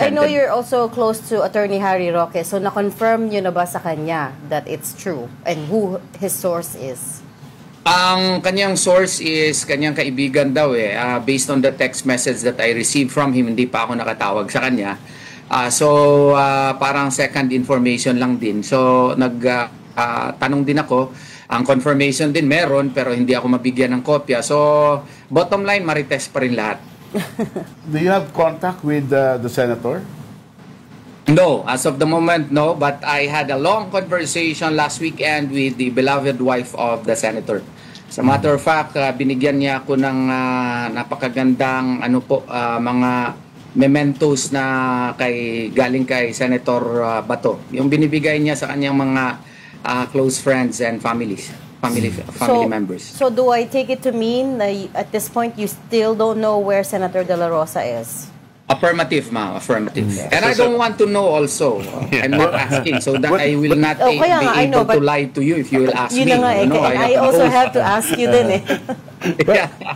I know you're also close to Attorney Harry Roque, so na-confirm nyo na ba sa kanya that it's true and who his source is? Ang kanyang source is kanyang kaibigan daw based on the text message that I received from him, hindi pa ako nakatawag sa kanya. Parang second information lang din. So tanong din ako, ang confirmation din meron pero hindi ako mabigyan ng kopya. So bottom line, marites pa rin lahat. Do you have contact with the senator? No, as of the moment, no. But I had a long conversation last weekend with the beloved wife of the senator. As a matter of fact, binigyan niya ako ng napakagandang mga mementos na galing kay Senator Bato. Yung binibigay niya sa kanyang mga close friends and family members. So do I take it to mean that at this point you still don't know where Senator De La Rosa is? Affirmative, ma'am. Affirmative. And I don't want to know also. I'm not asking so that I will not be able to lie to you if you will ask me. I also have to ask you din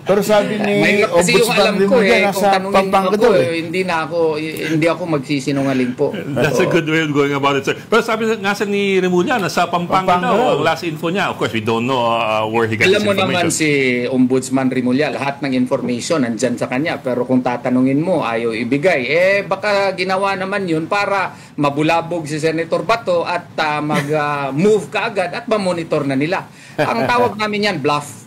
Pero sabi ni kasi yung alam ko kung tanungin mo ako, hindi ako magsisinungaling po. That's a good way of going about it, sir. Pero sabi nga sa ni Remulla, nasa Pampanga daw, ang last info niya. Of course, we don't know where he got this information. Alam mo naman si Ombudsman Remulla, lahat ng information nandyan sa kanya. Pero kung tatanungin mo, ayaw ibigay. Baka ginawa naman yun para mabulabog si Senator Bato at mag-move kaagad at ma-monitor na nila. Ang tawag namin yan, bluff.